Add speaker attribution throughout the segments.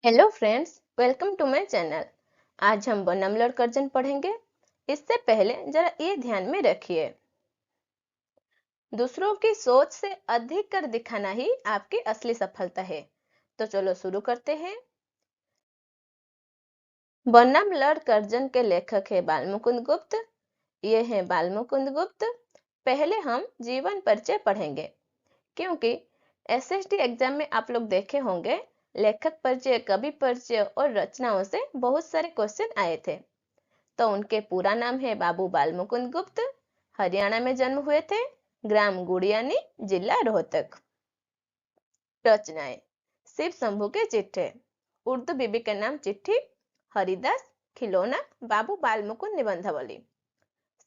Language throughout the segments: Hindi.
Speaker 1: Hello friends, welcome to my channel. आज हम वन नंबर कर्जन पढ़ेंगे। इससे पहले जरा ये ध्यान में रखिए, दूसरों की सोच से अधिक कर दिखाना ही आपकी असली सफलता है। तो चलो शुरू करते हैं। बनाम लड़ कर्जन के लेखक है बालमुकुंद गुप्त। ये है बालमुकुंद गुप्त। पहले हम जीवन परिचय पढ़ेंगे, क्योंकि एसएसटी एग्जाम में आप लोग देखे होंगे लेखक परिचय, कवि परिचय और रचनाओं से बहुत सारे क्वेश्चन आए थे। तो उनके पूरा नाम है बाबू बालमुकुंद गुप्त। हरियाणा में जन्म हुए थे, ग्राम गुड़ियानी, जिला रोहतक। रचनाएं: शिव शंभू के चिट्ठे, उर्दू बीबी के नाम चिट्ठी, हरिदास, खिलौना, बाबू बालमुकुंद निबंधावली।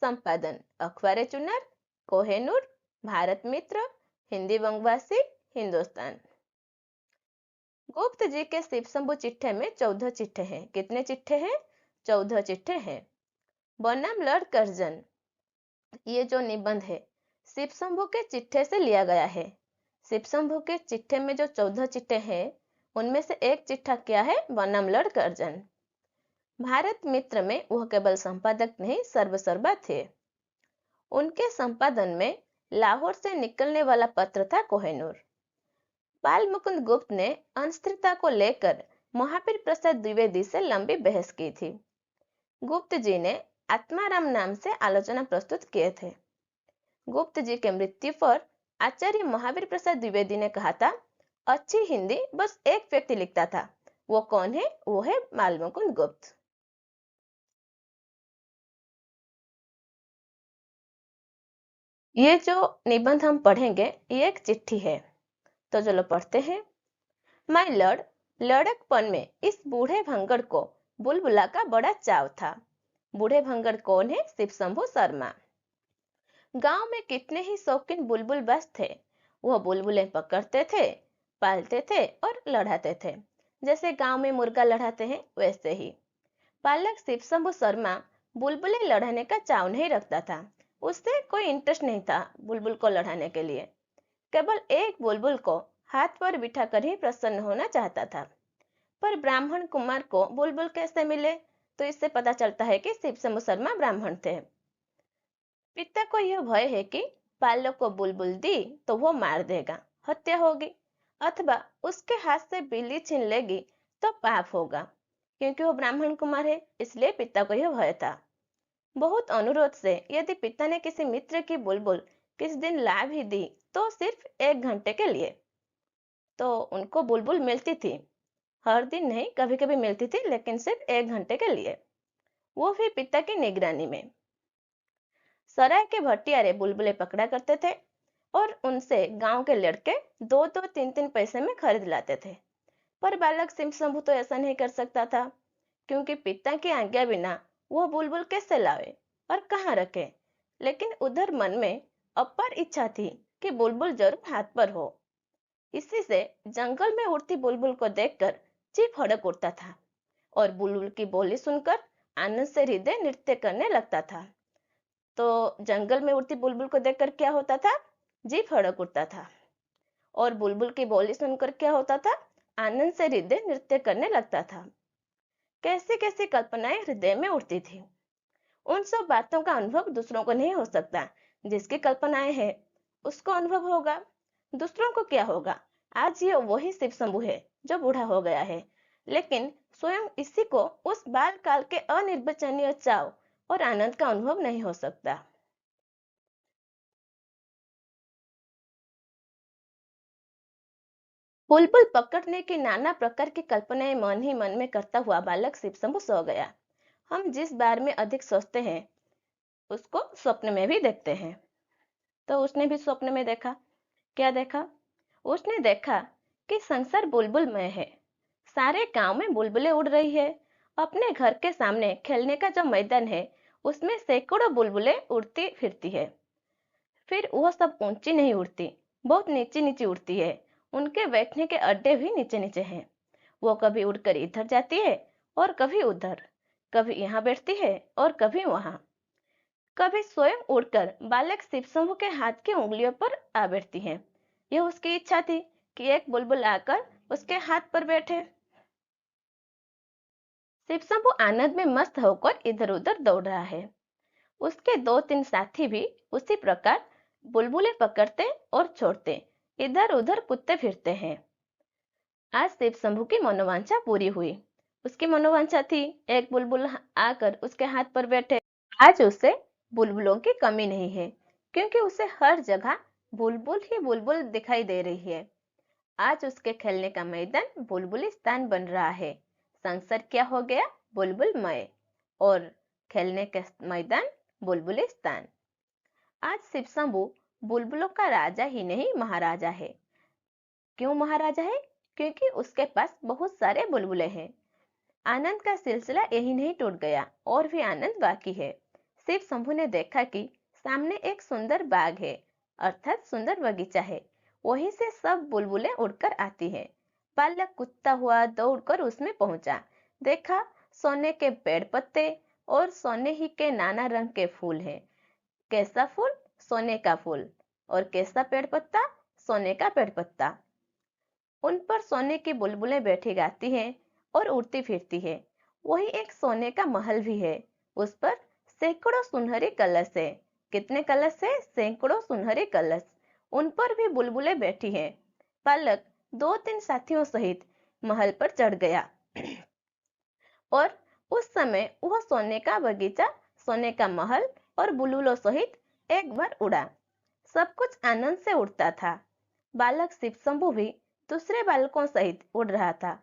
Speaker 1: संपादन: अखबार चुनार, कोहेनूर, भारत मित्र, हिंदी वंगवासी, हिंदुस्तान। गुप्त जी के शिव शंभू चिट्ठे में 14 चिट्ठे हैं। कितने चिट्ठे हैं? 14 चिट्ठे हैं। बनाम लड़ कर्जन, ये जो निबंध है शिव शंभू के चिट्ठे से लिया गया है। शिव शंभू के चिट्ठे में जो 14 चिट्ठे हैं, उनमें से एक चिट्ठा क्या है? बनाम लड़ कर्जन। भारत मित्र में वह केवल संपादक नहीं, सर्वसर्वा थे। उनके संपादन में लाहौर से निकलने वाला पत्र था कोहिनूर। बालमुकुंद गुप्त ने अस्थिरता को लेकर महावीर प्रसाद द्विवेदी से लंबी बहस की थी। गुप्त जी ने आत्माराम नाम से आलोचना प्रस्तुत किए थे। गुप्त जी के मृत्यु पर आचार्य महावीर प्रसाद द्विवेदी ने कहा था, अच्छी हिंदी बस एक व्यक्ति लिखता था। वो कौन है? वो है बालमुकुंद गुप्त। ये जो निबंध हम पढ़ेंगे ये एक चिट्ठी है। तो चलो पढ़ते हैं। मैं लड़कपन में इस बूढ़े भंगड़ को बुलबुला का बड़ा चाव था। बूढ़े भंगड़ कौन है? शिव शंभू शर्मा। गांव में कितने ही शौकीन बुलबुल बस थे। वह बुलबुलें पकड़ते थे, पालते थे और लड़ाते थे। जैसे गांव में मुर्गा लड़ाते हैं वैसे ही। बालक शिव शंभू शर्मा बुलबुलें लड़ाने का चाव नहीं रखता था। उससे कोई इंटरेस्ट नहीं था बुलबुल को लड़ाने के लिए। केवल एक बुलबुल को हाथ पर बिठाकर ही प्रसन्न होना चाहता था। पर ब्राह्मण कुमार को बुलबुल कैसे मिले? तो इससे पता चलता है कि शिव शंभू शर्मा ब्राह्मण थे। पिता को यह भय है कि बालक को बुलबुल दी तो वो मार देगा, हत्या होगी, अथवा उसके हाथ से बिल्ली छीन लेगी तो पाप होगा। क्योंकि वो ब्राह्मण कुमार है, इसलिए पिता को यह भय था। बहुत अनुरोध से यदि पिता ने किसी मित्र की बुलबुल किस दिन ला भी दी, तो सिर्फ 1 घंटे के लिए, तो उनको बुलबुल मिलती थी। हर दिन नहीं, कभी कभी मिलती थी, लेकिन सिर्फ 1 घंटे के लिए, वो भी पिता की निगरानी में। सराय के भटियारे बुलबुलें पकड़ा करते थे और उनसे गांव के लड़के 2-2, 3-3 पैसे में खरीद लाते थे। पर बालक सिम शंभू तो ऐसा नहीं कर सकता था, क्योंकि पिता की आज्ञा बिना वो बुलबुल कैसे लावे और कहाँ रखे। लेकिन उधर मन में अपार इच्छा थी कि बुलबुल जरूर हाथ पर हो। इसी से जंगल में उड़ती बुलबुल को देखकर जी फड़क उठता था और बुलबुल की बोली सुनकर आनंद से हृदय नृत्य करने लगता था। तो जंगल में उड़ती बुलबुल को देखकर क्या होता था? जी फड़क उठता था। और बुलबुल की बोली सुनकर क्या होता था? आनंद से हृदय नृत्य करने लगता था। कैसी कैसी कल्पनाएं हृदय में उठती थी। उन सब बातों का अनुभव दूसरों को नहीं हो सकता। जिसकी कल्पनाएं हैं उसको अनुभव होगा, दूसरों को क्या होगा? आज ये वही शिव शंभू है जो बूढ़ा हो गया है, लेकिन स्वयं इसी को उस बाल काल के अनिर्वचनीय चाव और आनंद का अनुभव नहीं हो सकता। बुलबुल पकड़ने की नाना प्रकार की कल्पनाएं मन ही मन में करता हुआ बालक शिव शंभू सो गया। हम जिस बारे में अधिक सोचते हैं उसको स्वप्न में भी देखते हैं। तो उसने भी स्वप्न में देखा। क्या देखा? उसने देखा कि संसार बुलबुलमय है। सारे गांव में बुलबुलें उड़ रही है। अपने घर के सामने खेलने का जो मैदान है उसमें सैकड़ों बुलबुलें उड़ती फिरती है। फिर वह सब ऊंची नहीं उड़ती, बहुत नीचे नीचे उड़ती है। उनके बैठने के अड्डे भी नीचे नीचे हैं। वो कभी उड़कर इधर जाती है और कभी उधर, कभी यहाँ बैठती है और कभी वहां। कभी स्वयं उड़कर बालक शिव शंभू के हाथ की उंगलियों पर आ बैठती है। यह उसकी इच्छा थी कि एक बुलबुल आकर उसके हाथ पर बैठे। शिव शंभू आनंद में मस्त होकर इधर उधर दौड़ रहा है। उसके दो तीन साथी भी उसी प्रकार बुलबुलें पकड़ते और छोड़ते इधर उधर कूदते फिरते हैं। आज शिव शंभू की मनोवांछा पूरी हुई। उसकी मनोवांछा थी एक बुलबुल आकर उसके हाथ पर बैठे। आज उसे बुलबुलों की कमी नहीं है, क्योंकि उसे हर जगह बुलबुल ही बुलबुल दिखाई दे रही है। आज उसके खेलने का मैदान बुलबुलिस्तान बन रहा है। संसार क्या हो गया? बुलबुलमय। और खेलने का मैदान बुलबुलिस्तान। आज शिव शंभू बुलबुलों का राजा ही नहीं, महाराजा है। क्यों महाराजा है? क्योंकि उसके पास बहुत सारे बुलबुले हैं। आनंद का सिलसिला यही नहीं टूट गया, और भी आनंद बाकी है। शिव शंभू ने देखा कि सामने एक सुंदर बाग है, अर्थात सुंदर बगीचा है। वहीं से सब बुलबुलें उड़कर आती हैं। बालक कूदता हुआ दौड़कर उसमें पहुंचा। देखा सोने के पेड़ पत्ते और सोने ही के नाना रंग के फूल हैं। कैसा फूल? सोने का फूल। और कैसा पेड़ पत्ता? सोने का पेड़ पत्ता। उन पर सोने की बुलबुलें बैठी गाती हैं और उड़ती फिरती है। वही एक सोने का महल भी है। उस पर सैकड़ों सुनहरे कलश है। कितने कलश है? सैकड़ों सुनहरे कलश। उन पर भी बुलबुलें बैठी हैं। बालक दो तीन साथियों सहित महल पर चढ़ गया और उस समय वह सोने का बगीचा, सोने का महल और बुलबुलों सहित एक बार उड़ा। सब कुछ आनंद से उड़ता था। बालक शिव शंभू भी दूसरे बालकों सहित उड़ रहा था।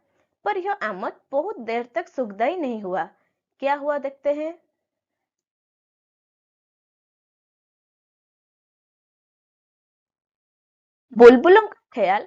Speaker 1: पर यह आमद बहुत देर तक सुखदायी नहीं हुआ। क्या हुआ देखते हैं। बुलबुलों का ख्याल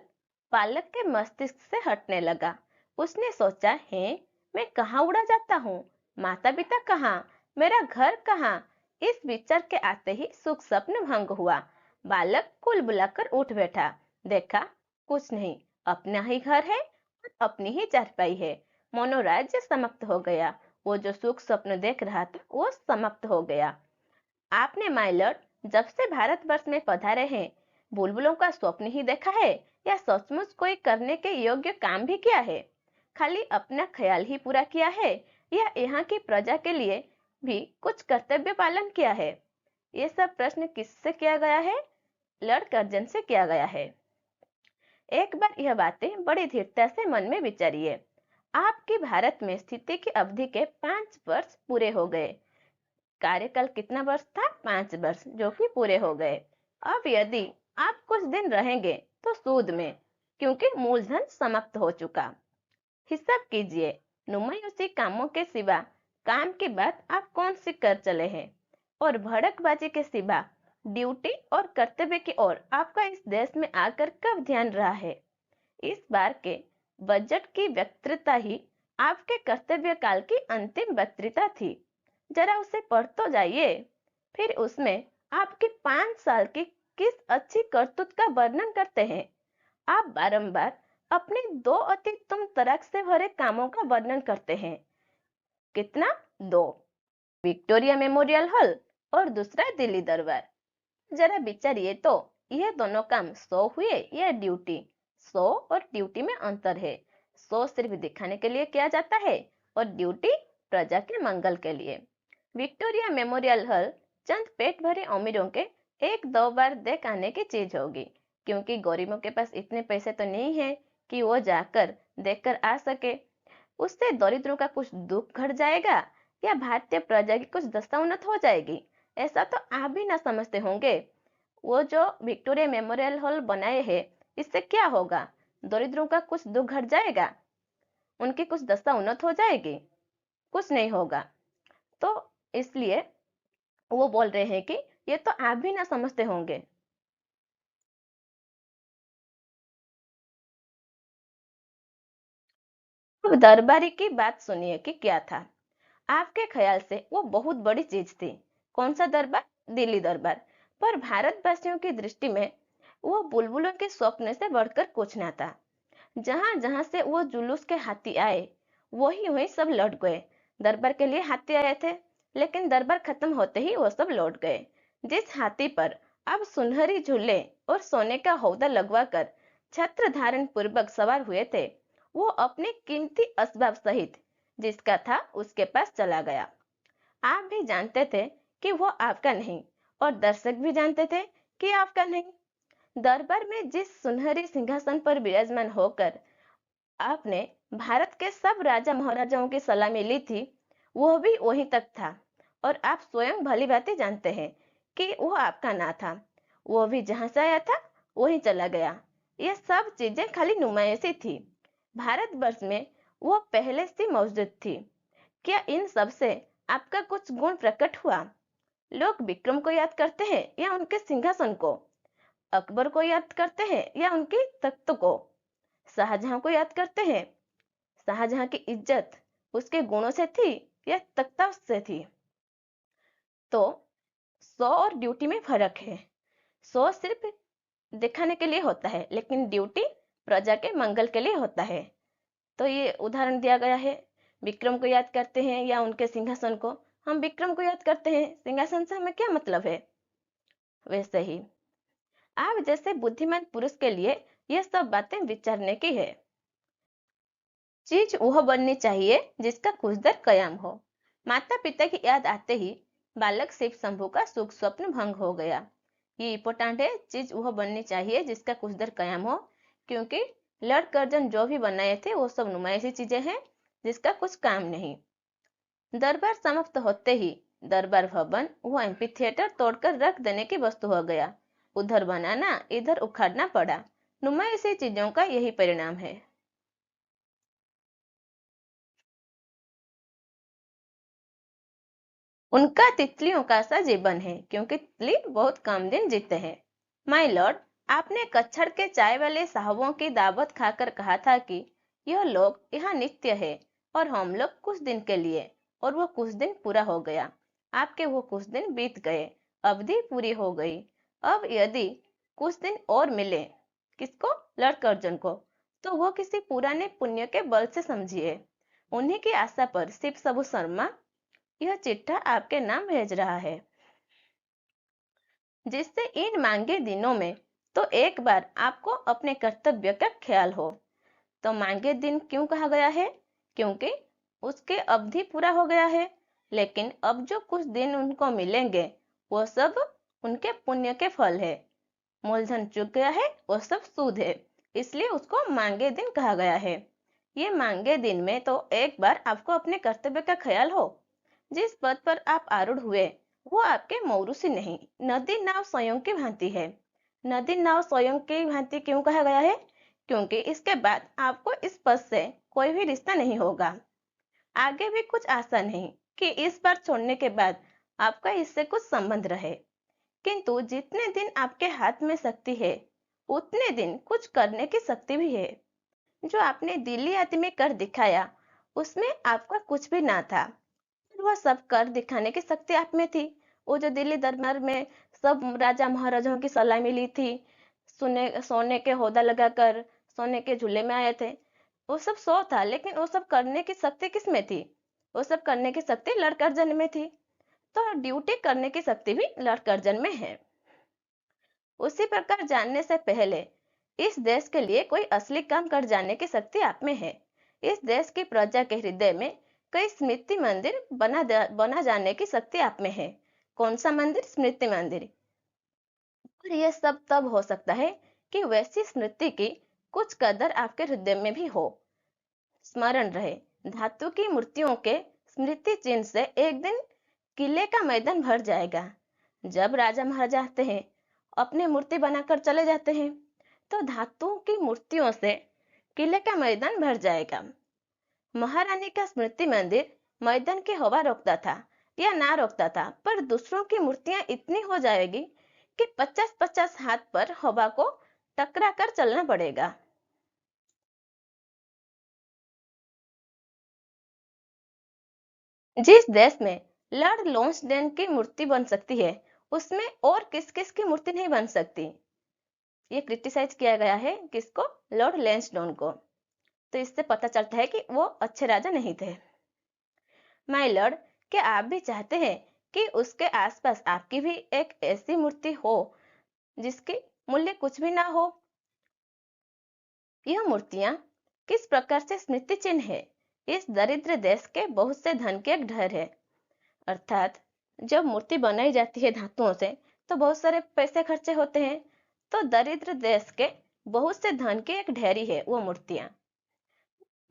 Speaker 1: बालक के मस्तिष्क से हटने लगा। उसने सोचा, है मैं कहाँ उड़ा जाता हूँ? माता पिता कहाँ? मेरा घर कहाँ? इस विचार के आते ही सुख स्वप्न भंग हुआ। बालक कुल बुलाकर उठ बैठा। देखा कुछ नहीं, अपना ही घर है और अपनी ही चारपाई है। मनोराज्य समाप्त हो गया। वो जो सुख स्वप्न देख रहा था वो समाप्त हो गया। आपने माय लॉर्ड जब से भारतवर्ष में पधारे हैं बुलबुलों का स्वप्न ही देखा है, या सचमुच कोई करने के योग्य काम भी किया है? खाली अपना ख्याल ही पूरा किया है, या यहाँ की प्रजा के लिए भी कुछ कर्तव्य पालन किया है? ये सब प्रश्न किससे किया गया है? लॉर्ड कर्जन से किया गया है। एक बार यह बातें बड़ी धीरता से मन में विचारिए। आपकी भारत में स्थिति की अवधि के 5 वर्ष पूरे हो गए। कार्यकाल कितना वर्ष था? 5 वर्ष, जो कि पूरे हो गए। अब यदि आप कुछ दिन रहेंगे तो सूद में, क्योंकि मूलधन समाप्त हो चुका। हिसाब कीजिए, नुमायूसी कामों के सिवा काम के बाद आप कौन सी कर चले हैं, और भड़कबाजी के सिवा ड्यूटी और कर्तव्य की ओर आपका इस देश में आकर कब ध्यान रहा है? इस बार के बजट की वक्तृता ही आपके कर्तव्य काल की अंतिम वक्तृता थी। जरा उसे पढ़ तो जाइए। फिर उसमें आपकी 5 साल की किस अच्छी करतूत का वर्णन करते हैं। आप बारंबार अपने दो अति तुम तराक से भरे कामों का वर्णन करते हैं। कितना? दो। विक्टोरिया मेमोरियल हॉल और दूसरा दिल्ली दरबार। जरा विचारिए तो, ये दोनों काम सो हुए या ड्यूटी? सो और ड्यूटी में अंतर है। सो सिर्फ दिखाने के लिए किया जाता है और ड्यूटी प्रजा के मंगल के लिए। विक्टोरिया मेमोरियल हॉल चंद पेट भरे अमीरों के एक दो बार देख आने की चीज होगी, क्योंकि गरीबों के पास इतने पैसे तो नहीं है कि वो जाकर देखकर आ सके। उससे दरिद्रों का कुछ दुख घट जाएगा, या भारतीय प्रजा की कुछ दशा उन्नत हो जाएगी, ऐसा तो आप भी ना समझते होंगे। वो जो विक्टोरिया मेमोरियल हॉल बनाए हैं, इससे क्या होगा? दरिद्रों का कुछ दुख घट जाएगा, उनकी कुछ दशा उन्नत हो जाएगी? कुछ नहीं होगा। तो इसलिए वो बोल रहे हैं कि ये तो आप भी ना समझते होंगे। अब दरबारी की बात सुनिए कि क्या था। आपके ख्याल से वो बहुत बड़ी चीज थी। कौन सा दरबार? दिल्ली दरबार। पर भारतवासियों की दृष्टि में वो बुलबुलों के स्वप्न से बढ़कर कुछ ना था। जहां जहां से वो जुलूस के हाथी आए, वही वही सब लौट गए। दरबार के लिए हाथी आए थे, लेकिन दरबार खत्म होते ही वो सब लौट गए। जिस हाथी पर अब सुनहरी झूले और सोने का हौदा लगवाकर छत्र धारण पूर्वक सवार हुए थे, वो अपने कीमती असबाब सहित जिसका था उसके पास चला गया। आप भी जानते थे कि वो आपका नहीं, और दर्शक भी जानते थे कि आपका नहीं। दरबार में जिस सुनहरी सिंहासन पर विराजमान होकर आपने भारत के सब राजा महाराजाओं की सलामी ली थी, वह भी वहीं तक था। और आप स्वयं भली भांति जानते हैं कि वो आपका ना था। वो भी जहां से आया था वहीं चला गया। ये सब चीजें खाली नुमाइशी थी। भारतवर्ष में वो पहले से मौजूद थी। क्या इन सब से आपका कुछ गुण प्रकट हुआ? लोग विक्रम को याद करते हैं या उनके सिंहासन को? अकबर को याद करते हैं या उनकी तख्त को? शाहजहां को याद करते हैं? शाहजहां की इज्जत उसके गुणों से थी या तख्ता से थी? तो सौ और ड्यूटी में फर्क है। सौ सिर्फ दिखाने के लिए होता है, लेकिन ड्यूटी प्रजा के मंगल के लिए होता है। तो ये उदाहरण दिया गया है। विक्रम को याद करते हैं या उनके सिंहासन को? हम विक्रम को याद करते हैं, सिंहासन से हमें क्या मतलब है? वैसे ही आप जैसे बुद्धिमान पुरुष के लिए यह सब बातें विचारने की है। चीज वह बननी चाहिए जिसका कुछ देर कयाम हो। माता पिता की याद आते ही बालक शिव शंभू का सुख स्वप्न भंग हो गया। ये इंपॉर्टेंट है, चीज वह बननी चाहिए जिसका कुछ देर कयाम हो, क्योंकि लॉर्ड कर्जन जो भी बनाए थे वो सब नुमाइशी चीजें हैं जिसका कुछ काम नहीं। दरबार समाप्त होते ही दरबार भवन वो एम्पी थिएटर तोड़कर रख देने की वस्तु हो गया। उधर बनाना इधर उखाड़ना पड़ा। नुमाइशी चीजों का यही परिणाम है। उनका तितलियों का सा जीवन है, क्योंकि तितली बहुत कम दिन जीते हैं। माय लॉर्ड, आपने कच्छड़ के चाय वाले साहबों की दावत खाकर कहा था कि यह लोग यहाँ नित्य है और हम लोग कुछ दिन के लिए, और वो कुछ दिन पूरा हो गया। आपके वो कुछ दिन बीत गए, अवधि पूरी हो गई। अब यदि कुछ दिन और मिले, किसको? लॉर्ड कर्जन को, तो वो किसी पुराने पुण्य के बल से समझिए। उन्हीं की आशा पर शिव सबू शर्मा यह चिट्ठा आपके नाम भेज रहा है, जिससे इन मांगे दिनों में तो एक बार आपको अपने कर्तव्य का ख्याल हो। तो मांगे दिन क्यों कहा गया है? क्योंकि उसके अवधि पूरा हो गया है। लेकिन अब जो कुछ दिन उनको मिलेंगे वो सब उनके पुण्य के फल है। मूलधन चुक गया है, वो सब सूद है, इसलिए उसको मांगे दिन कहा गया है। ये मांगे दिन में तो एक बार आपको अपने कर्तव्य का ख्याल हो। जिस पद पर आप आरूढ़ हुए वो आपके मौरूसी नहीं, नदी नाव स्वयं की भांति है। नदी नाव स्वयं की भांति क्यों कहा गया है? क्योंकि इसके बाद आपको इस पद से कोई भी रिश्ता नहीं होगा। आगे भी कुछ आशा नहीं कि इस बार छोड़ने के बाद आपका इससे कुछ संबंध रहे। किंतु जितने दिन आपके हाथ में शक्ति है, उतने दिन कुछ करने की शक्ति भी है। जो आपने दिल्ली आदि में कर दिखाया, उसमें आपका कुछ भी ना था। वह सब कर दिखाने की शक्ति आप में थी। वो जो दिल्ली दरबार में सब राजा महाराजाओं की सलामी ली थी, सोने के हौदा लगाकर सोने के झूले में आए थे, वो सब सो था। लेकिन वो सब करने की शक्ति किस में थी? वो सब करने की शक्ति लड़का अर्जन में थी। तो ड्यूटी करने की शक्ति भी लड़का अर्जन में है। उसी प्रकार जानने से पहले इस देश के लिए कोई असली काम कर जाने की शक्ति आप में है। इस देश की प्रजा के हृदय में कई स्मृति मंदिर बना जाने की शक्ति आप में है। कौन सा मंदिर? स्मृति मंदिर। और यह सब तब हो सकता है कि वैसी स्मृति की कुछ कदर आपके हृदय में भी हो, स्मरण रहे। धातु की मूर्तियों के स्मृति चिन्ह से एक दिन किले का मैदान भर जाएगा। जब राजा महाराजा आते हैं, अपने मूर्ति बनाकर चले जाते हैं, तो धातु की मूर्तियों से किले का मैदान भर जाएगा। महारानी का स्मृति मंदिर मैदान की हवा रोकता था या ना रोकता था, पर दूसरों की मूर्तियां इतनी हो जाएगी कि 50-50 हाथ पर हवा को टकरा कर चलना पड़ेगा। जिस देश में लॉर्ड लॉन्सडेन की मूर्ति बन सकती है, उसमें और किस किस की मूर्ति नहीं बन सकती? ये क्रिटिसाइज किया गया है किसको? लॉर्ड लॉन्सडेन को। तो इससे पता चलता है कि वो अच्छे राजा नहीं थे। माय लॉर्ड, क्या आप भी चाहते हैं कि उसके आसपास आपकी भी एक ऐसी मूर्ति हो जिसकी मूल्य कुछ भी ना हो? यह मूर्तियां किस प्रकार से स्मृति चिन्ह है, इस दरिद्र देश के बहुत से धन के एक ढेर है। अर्थात जब मूर्ति बनाई जाती है धातुओं से तो बहुत सारे पैसे खर्चे होते हैं। तो दरिद्र देश के बहुत से धन के एक ढेरी है वो मूर्तियां,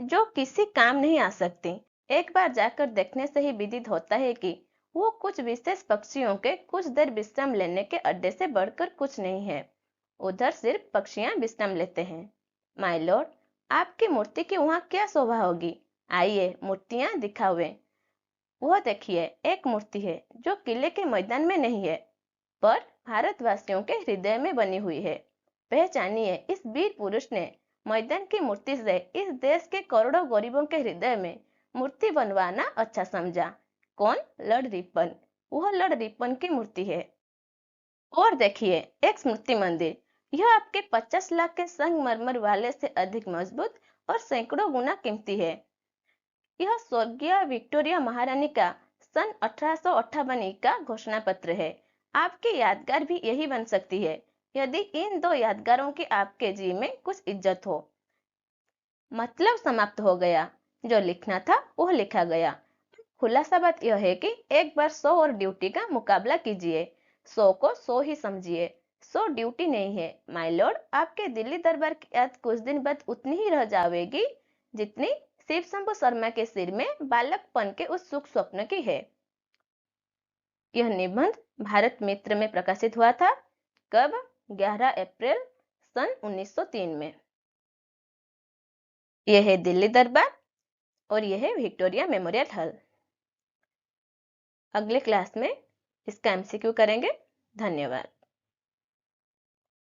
Speaker 1: जो किसी काम नहीं आ सकती। एक बार जाकर देखने से ही विदित होता है कि वो कुछ विशेष पक्षियों के कुछ देर विश्राम लेने के अड्डे से बढ़कर कुछ नहीं है। उधर सिर्फ पक्षियां विश्राम लेते हैं। माय लॉर्ड, आपकी मूर्ति की वहां क्या शोभा होगी। आइए मूर्तियां दिखावे। वह देखिए, एक मूर्ति है जो किले के मैदान में नहीं है, पर भारतवासियों के हृदय में बनी हुई है। पहचानिए, इस वीर पुरुष ने मैदान की मूर्ति से इस देश के करोड़ों गरीबों के हृदय में मूर्ति बनवाना अच्छा समझा। कौन? Lord Ripon. वह लॉर्ड रिपन की मूर्ति है। और देखिए, एक स्मृति मंदिर। यह आपके 50 लाख के संगमरमर वाले से अधिक मजबूत और सैकड़ों गुना कीमती है। यह स्वर्गीय विक्टोरिया महारानी का सन 1858 का घोषणा पत्र है। आपकी यादगार भी यही बन सकती है, यदि इन दो यादगारों की आपके जी में कुछ इज्जत हो। मतलब समाप्त हो गया। जो लिखना था वह लिखा गया। खुलासा बात यह है कि एक बार 100 और ड्यूटी का मुकाबला कीजिए। 100 को 100 ही समझिए। 100 ड्यूटी नहीं है। माय लॉर्ड, आपके दिल्ली दरबार की याद कुछ दिन बाद उतनी ही रह जाएगी जितनी शिव शंभु शर्मा के सिर में बालकपन के उस सुख स्वप्न की है। यह निबंध भारत मित्र में प्रकाशित हुआ था। कब? 11 अप्रैल सन 1903 में। यह है दिल्ली दरबार और यह है विक्टोरिया मेमोरियल हॉल। अगले क्लास में इसका एमसीक्यू करेंगे। धन्यवाद।